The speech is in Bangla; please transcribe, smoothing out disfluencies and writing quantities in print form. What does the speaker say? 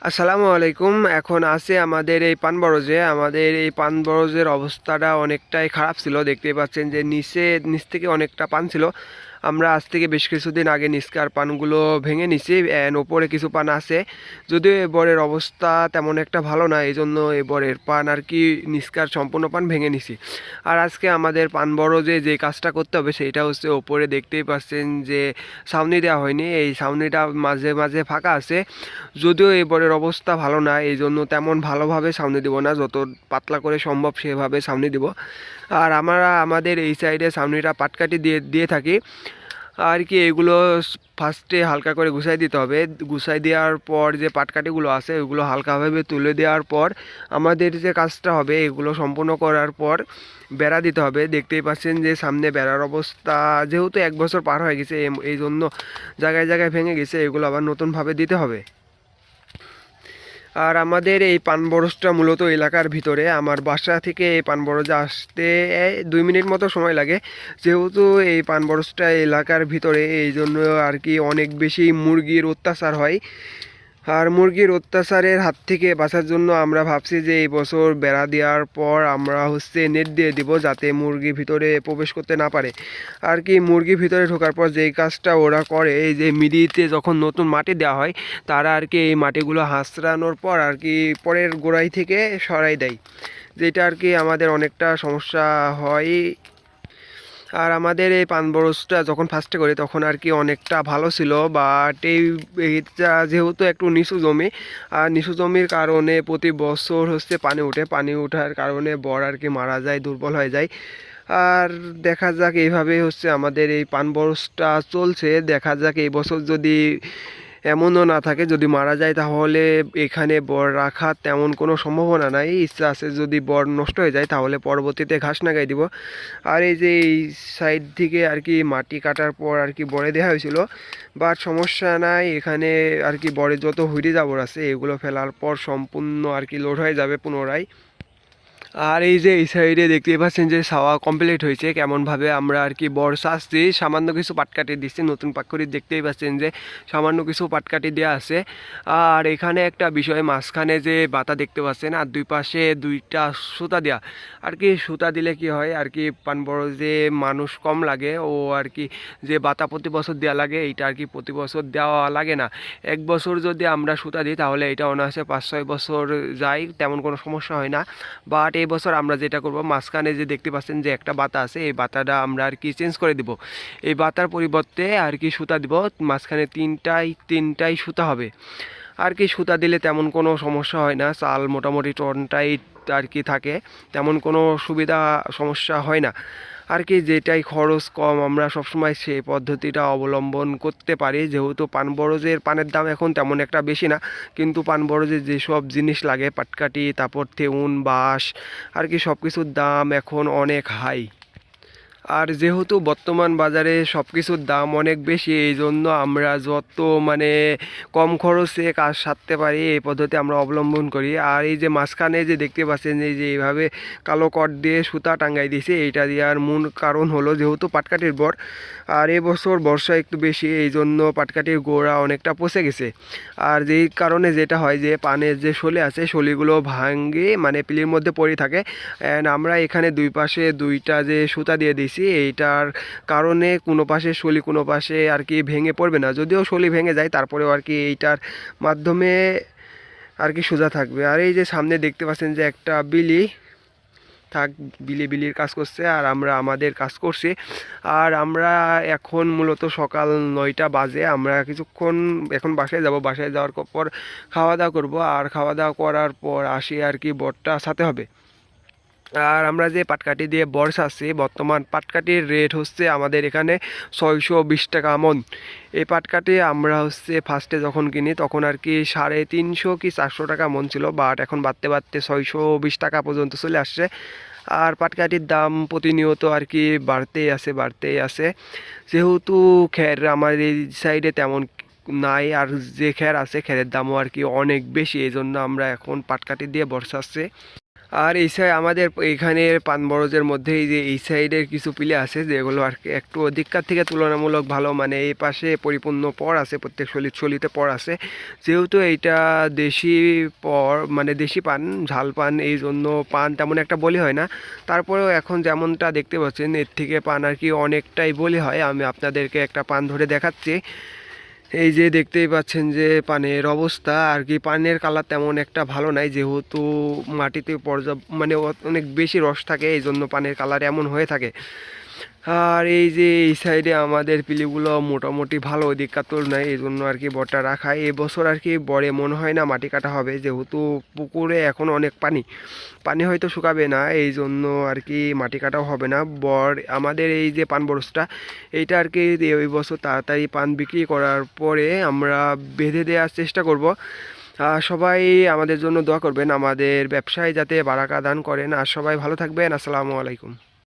আসসালামু আলাইকুম। এখন আছে আমাদের এই পানবরজে। আমাদের এই পানবরজের অবস্থাটা অনেকটাই খারাপ ছিল। দেখতেই পাচ্ছেন যে নিচ থেকে অনেকটা পান ছিল। আমরা আজ থেকে বেশ কিছুদিন আগে নিচকার পানগুলো ভেঙে নিছি, ওপরে কিছু পান আছে। যদিও এবারের অবস্থা তেমন একটা ভালো না, এই জন্য এবারের পান আর কি নিচকার সম্পূর্ণ পান ভেঙে নিছি। আর আজকে আমাদের পানবরজে যে কাজটা করতে হবে সেটা হচ্ছে, ওপরে দেখতেই পাচ্ছেন যে ছাউনি দেওয়া হয়নি, এই ছাউনিটা মাঝে মাঝে ফাঁকা আছে। যদিও এবারের অবস্থা ভালো না, এই জন্য তেমন ভালোভাবে ছাউনি দিব না, যত পাতলা করে সম্ভব সেভাবে ছাউনি দিব। আর আমরা আমাদের এই সাইডে ছাউনিটা পাটকাঠি দিয়ে দিয়ে থাকি আর কি। এগুলো ফার্স্টে হালকা করে গুছাই দিতে হবে। গুছাই দেওয়ার পর যে পাটকাঠিগুলো আছে ওগুলো হালকাভাবে তুলে দেওয়ার পর আমাদের যে কাজটা হবে, এগুলো সম্পূর্ণ করার পর বেড়া দিতে হবে। দেখতেই পাচ্ছেন যে সামনে বেড়ার অবস্থা, যেহেতু 1 বছর পার হয়ে গেছে এই জন্য জায়গায় জায়গায় ভেঙে গেছে, এগুলো আবার নতুনভাবে দিতে হবে। আর আমাদের এই পানবরজটা মূলত এলাকার ভিতরে। আমার বাসা থেকে এই পানবরজে আসতে 2 মিনিট মতো সময় লাগে। যেহেতু এই পানবরজটা এলাকার ভিতরে, এই জন্য আর কি অনেক বেশি মুরগির অত্যাচার হয়। আর মুরগির অত্যাচারের হাত থেকে বাঁচার জন্য আমরা ভাবছি যে এই বছর বেড়া দেওয়ার পর আমরা নেট দিয়ে দিব, যাতে মুরগি ভিতরে প্রবেশ করতে না পারে। আর কি মুরগি ভিতরে ঢোকার পর যেই কাজটা ওরা করে, এই যে মিডিতে যখন নতুন মাটি দেওয়া হয়, তারা আর কি এই মাটিগুলো হাঁচড়ানোর পর আর কি পরের গোড়াই থেকে সরাই দেয়, যেটা আর কি আমাদের অনেকটা সমস্যা হয়। আর আমাদের এই পানবরজটা যখন ফার্স্টে করি তখন আর কি অনেকটা ভালো ছিল, বাট এইটা যেহেতু একটু নিচু জমি, আর নিচু জমির কারণে প্রতি বছর পানি ওঠে, পানি ওঠার কারণে বর আর কি মারা যায়, দুর্বল হয়ে যায়। আর দেখা যাক, এইভাবে আমাদের এই পানবরজটা চলছে। দেখা যাক এই বছর যদি এমনও না থাকে, যদি মারা যায় তাহলে এখানে বর রাখার তেমন কোনো সম্ভাবনা নাই। ইচ্ছা আছে যদি বর নষ্ট হয়ে যায় তাহলে পরবর্তীতে ঘাস লাগাই দিব। আর এই যে এই সাইড থেকে আর কি মাটি কাটার পর আর কি বরে দেওয়া হয়েছিল, বাট সমস্যা নাই। এখানে আর কি বরে যত হুইডি জাবর আছে এগুলো ফেলার পর সম্পূর্ণ আর কি লোড হয়ে যাবে পুনরায়। আর এই যে এই সাইডে দেখতেই পাচ্ছেন যে ছাওয়া কমপ্লিট হয়েছে কেমনভাবে। আমরা আর কি বর্ষা আসছি, সামান্য কিছু পাটকাঠি দিচ্ছি, নতুন পাটকাঠি দেখতেই পাচ্ছেন যে সামান্য কিছু পাটকাঠি দেওয়া আছে। আর এখানে একটা বিষয়, মাঝখানে যে বাতা দেখতে পাচ্ছেন আর দুই পাশে দুইটা সুতা দেওয়া। আর কি সুতা দিলে কি হয় আর কি, পান বড় যে মানুষ কম লাগে, ও আর কি যে বাতা প্রতি বছর দেওয়া লাগে এইটা আর কি প্রতি বছর দেওয়া লাগে না। 1 বছর যদি আমরা সুতা দিই তাহলে এটা অনায়াসে 5-6 বছর যায়, তেমন কোনো সমস্যা হয় না। বাট এই বছর আমরা যেটা করব, মাঝখানে যে দেখতে পাচ্ছেন যে একটা বাতা আছে, এই বাতাটা আমরা আর কি চেঞ্জ করে দিব। এই বাতার পরিবর্তে আর কি সুতা দিব, মাঝখানে তিনটাই সুতা হবে। আর কি সুতা দিলে তেমন কোনো সমস্যা হয় না, চাল মোটামুটি টনটাই আর কি থাকে, তেমন কোনো সুবিধা সমস্যা হয় না। আর কি যেটাই খরচ কম, আমরা সবসময় সেই পদ্ধতিটা অবলম্বন করতে পারি। যেহেতু পানবরজের পানের দাম এখন তেমন একটা বেশি না, কিন্তু পানবরজের যেসব জিনিস লাগে, পাটকাঠি, তারপর তেউন, বাঁশ, আর কি সব কিছুর দাম এখন অনেক হাই। আর যেহেতু বর্তমান বাজারে সব কিছুর দাম অনেক বেশি, এই জন্য আমরা যত মানে কম খরচে কাজ সারতে পারি এই পদ্ধতি আমরা অবলম্বন করি। আর এই যে মাঝখানে যে দেখতে পাচ্ছেন এই যে এইভাবে কালো কট দিয়ে সুতা টাঙ্গাই দিয়েছে, এইটা দেওয়ার মূল কারণ হলো যেহেতু পাটকাঠির বর, আর এবছর বর্ষা একটু বেশি, এই জন্য পাটকাঠির গোড়া অনেকটা পচে গেছে। আর যেই কারণে যেটা হয় যে পানের যে শলি আছে, শলিগুলো ভাঙে মানে পিলির মধ্যে পড়ে থাকে। অ্যান্ড আমরা এখানে দুই পাশে দুইটা যে সুতা দিয়ে দিয়েছি, এইটার কারণে কোনো পাশে শলি কোনো পাশে আর কি ভেঙে পড়বে না। যদিও শলি ভেঙে যায় তারপরেও আর কি এইটার মাধ্যমে আর কি সোজা থাকবে। আর এই যে সামনে দেখতে পাচ্ছেন যে একটা বিলি থাক, বিলির কাজ করছে আর আমরা আমাদের কাজ করছি। আর আমরা এখন মূলত সকাল 9টা বাজে, আমরা কিছুক্ষণ এখন বাসায় যাব, বাসায় যাওয়ার পর খাওয়া দাওয়া করবো। আর খাওয়া দাওয়া করার পর আসি আর কি বরটা সাথে হবে। আর আমরা যে পাটকাঠি দিয়ে বর সাজছি, বর্তমান পাটকাঠির রেট আমাদের এখানে 620 টাকা মন। এই পাটকাঠি আমরা ফার্স্টে যখন কিনি তখন আর কি 350 কি 400 টাকা মন ছিল, বাট এখন বাড়তে বাড়তে 620 টাকা পর্যন্ত চলে আসছে। আর পাটকাঠির দাম প্রতিনিয়ত আর কি বাড়তেই আছে। যেহেতু খ্যার আমার এই সাইডে তেমন নাই, আর যে খ্যার আছে খ্যারের দামও আর কি অনেক বেশি, এই জন্য আমরা এখন পাটকাঠি দিয়ে বর্ষা আসছে। আর এই সাইড আমাদের এইখানের পানবরজের মধ্যে এই যে এই সাইডের কিছু পিলে আছে যেগুলো আর কি একটু অধিককার থেকে তুলনামূলক ভালো, মানে এই পাশে পরিপূর্ণ পর আছে, প্রত্যেক শলিতে পর আছে। যেহেতু এইটা দেশি পর, মানে দেশি পান, ঝাল পান, এই জন্য পান তেমন একটা বলি হয় না। তারপরেও এখন যেমনটা দেখতে পাচ্ছেন এর থেকে পান আর কি অনেকটাই বলি হয়। আমি আপনাদেরকে একটা পান ধরে দেখাচ্ছি। এই যে দেখতেই পাচ্ছেন যে পানের অবস্থা আর কি, পানের কালার তেমন একটা ভালো নাই, যেহেতু মাটিতে মানে অনেক বেশি রস থাকে, এই জন্য পানের কালার এমন হয়ে থাকে। আর এই যে এই সাইডে আমাদের পিলিগুলো মোটামুটি ভালো ওদিককার তুলনায়, এই জন্য আর কি বরটা রাখা। এবছর আর কি বরে মনে হয় না মাটি কাটা হবে, যেহেতু পুকুরে এখন অনেক পানি, পানি হয়তো শুকাবে না, এই জন্য আর কি মাটি কাটাও হবে না। বর আমাদের এই যে পান বরজটা, এইটা আর কি এই বছর তাড়াতাড়ি পান বিক্রি করার পরে আমরা বেঁধে দেওয়ার চেষ্টা করব। সবাই আমাদের জন্য দোয়া করবেন, আমাদের ব্যবসায় যাতে বারাকা দান করেন। আর সবাই ভালো থাকবেন। আসসালামু আলাইকুম।